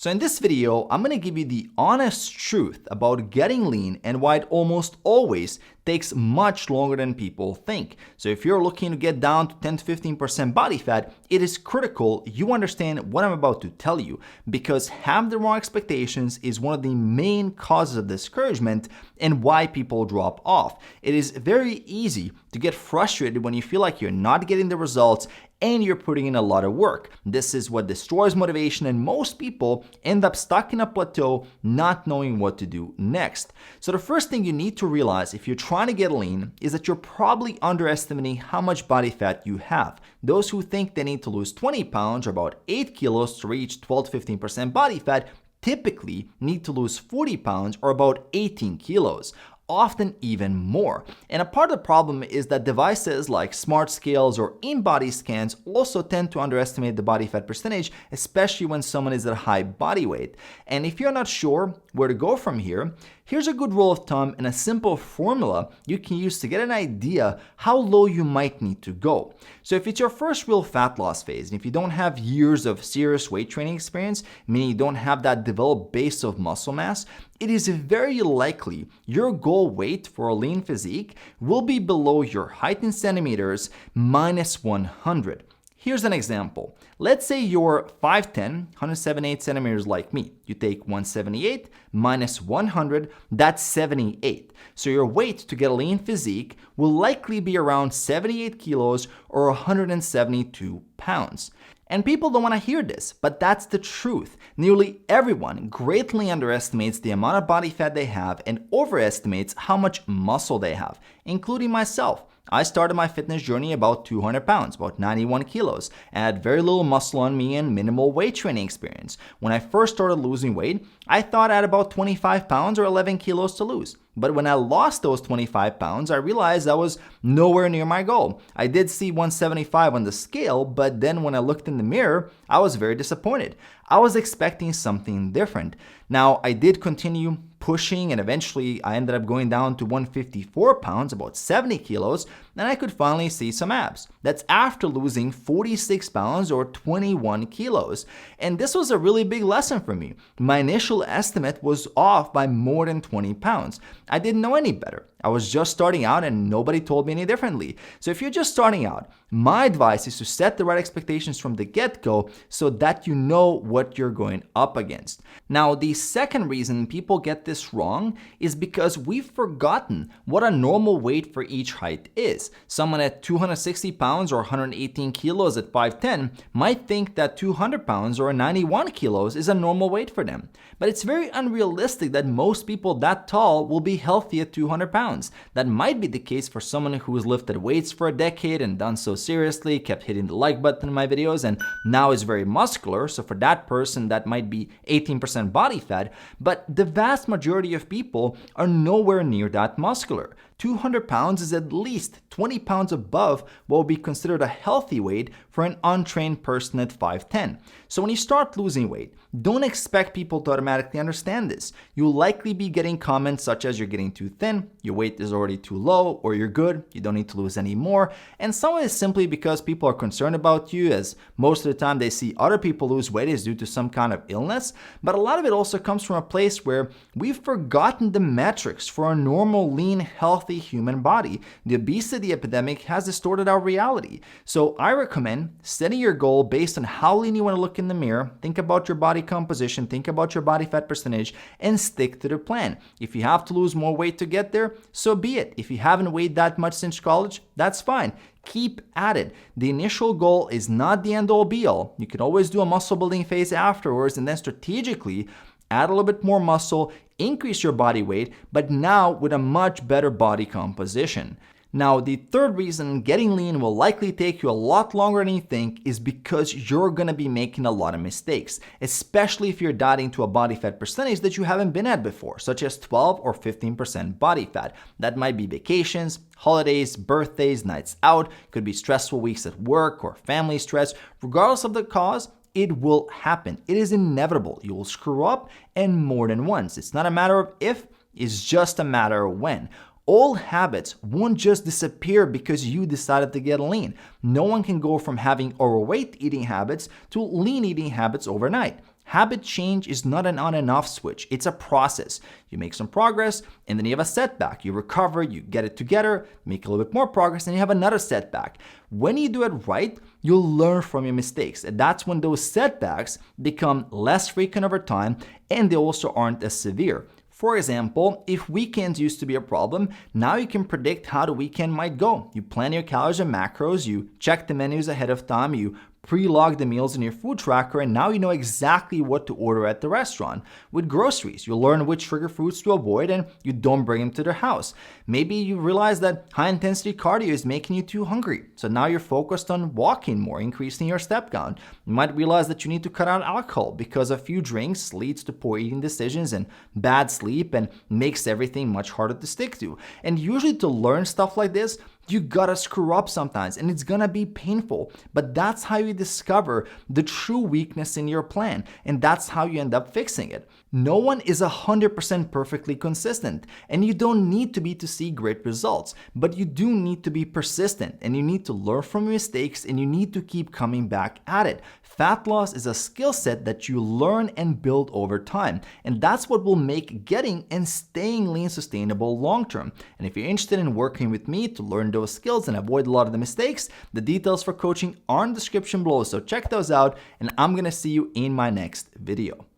So in this video, I'm going to give you the honest truth about getting lean and why it almost always takes much longer than people think. So if you're looking to get down to 10 to 15% body fat, it is critical you understand what I'm about to tell you, because having the wrong expectations is one of the main causes of discouragement and why people drop off. It is very easy to get frustrated when you feel like you're not getting the results and you're putting in a lot of work. This is what destroys motivation, and most people end up stuck in a plateau not knowing what to do next. So the first thing you need to realize if you're trying to get lean is that you're probably underestimating how much body fat you have. Those who think they need to lose 20 pounds or about 8 kilos to reach 12 to 15% body fat typically need to lose 40 pounds or about 18 kilos. Often even more. And a part of the problem is that devices like smart scales or in-body scans also tend to underestimate the body fat percentage, especially when someone is at a high body weight. And if you're not sure where to go from here, here's a good rule of thumb and a simple formula you can use to get an idea how low you might need to go. So if it's your first real fat loss phase, and if you don't have years of serious weight training experience, meaning you don't have that developed base of muscle mass, it is very likely your goal weight for a lean physique will be below your height in centimeters minus 100. Here's an example. Let's say you're 5'10", 178 centimeters like me. You take 178 minus 100, that's 78. So your weight to get a lean physique will likely be around 78 kilos or 172 pounds. And people don't want to hear this, but that's the truth. Nearly everyone greatly underestimates the amount of body fat they have and overestimates how much muscle they have, including myself. I started my fitness journey about 200 pounds, about 91 kilos, and had very little muscle on me and minimal weight training experience. When I first started losing weight, I thought I had about 25 pounds or 11 kilos to lose. But when I lost those 25 pounds, I realized I was nowhere near my goal. I did see 175 on the scale, but then when I looked in the mirror, I was very disappointed. I was expecting something different. Now, I did continue pushing, and eventually I ended up going down to 154 pounds, about 70 kilos, and I could finally see some abs. That's after losing 46 pounds or 21 kilos. And this was a really big lesson for me. My initial estimate was off by more than 20 pounds. I didn't know any better. I was just starting out and nobody told me any differently. So if you're just starting out, my advice is to set the right expectations from the get-go so that you know what you're going up against. Now, the second reason people get this wrong is because we've forgotten what a normal weight for each height is. Someone at 260 pounds or 118 kilos at 5'10 might think that 200 pounds or 91 kilos is a normal weight for them. But it's very unrealistic that most people that tall will be healthy at 200 pounds. That might be the case for someone who has lifted weights for a decade and done so seriously, kept hitting the like button in my videos, and now is very muscular. So for that person, that might be 18% body fat. But the vast majority of people are nowhere near that muscular. 200 pounds is at least 20 pounds above what would be considered a healthy weight for an untrained person at 5'10". So when you start losing weight, don't expect people to automatically understand this. You'll likely be getting comments such as you're getting too thin, your weight is already too low, or you're good, you don't need to lose any more. And some of it is simply because people are concerned about you, as most of the time they see other people lose weight is due to some kind of illness. But a lot of it also comes from a place where we've forgotten the metrics for a normal, lean, healthy human body. The obesity epidemic has distorted our reality. So I recommend setting your goal based on how lean you want to look in the mirror, think about your body composition, think about your body fat percentage, and stick to the plan. If you have to lose more weight to get there, so be it. If you haven't weighed that much since college, that's fine. Keep at it. The initial goal is not the end all be all. You can always do a muscle building phase afterwards and then strategically add a little bit more muscle, increase your body weight, but now with a much better body composition. Now, the third reason getting lean will likely take you a lot longer than you think is because you're going to be making a lot of mistakes, especially if you're dieting to a body fat percentage that you haven't been at before, such as 12 or 15% body fat. That might be vacations, holidays, birthdays, nights out, could be stressful weeks at work or family stress. Regardless of the cause, it will happen. It is inevitable. You will screw up, and more than once. It's not a matter of if, it's just a matter of when. Old habits won't just disappear because you decided to get lean. No one can go from having overweight eating habits to lean eating habits overnight. Habit change is not an on and off switch, it's a process. You make some progress and then you have a setback. You recover, you get it together, make a little bit more progress, and you have another setback. When you do it right, you'll learn from your mistakes. And that's when those setbacks become less frequent over time and they also aren't as severe. For example, if weekends used to be a problem, now you can predict how the weekend might go. You plan your calories and macros, you check the menus ahead of time, you pre-log the meals in your food tracker, and now you know exactly what to order at the restaurant. With groceries, you'll learn which trigger foods to avoid and you don't bring them to their house. Maybe you realize that high-intensity cardio is making you too hungry, so now you're focused on walking more, increasing your step count. You might realize that you need to cut out alcohol because a few drinks leads to poor eating decisions and bad sleep and makes everything much harder to stick to. And usually to learn stuff like this, you gotta screw up sometimes and it's gonna be painful, but that's how you discover the true weakness in your plan and that's how you end up fixing it. No one is 100% perfectly consistent and you don't need to be to see great results, but you do need to be persistent and you need to learn from your mistakes and you need to keep coming back at it. Fat loss is a skill set that you learn and build over time, and that's what will make getting and staying lean sustainable long term. And if you're interested in working with me to learn those skills and avoid a lot of the mistakes, the details for coaching are in the description below, so check those out and I'm gonna see you in my next video.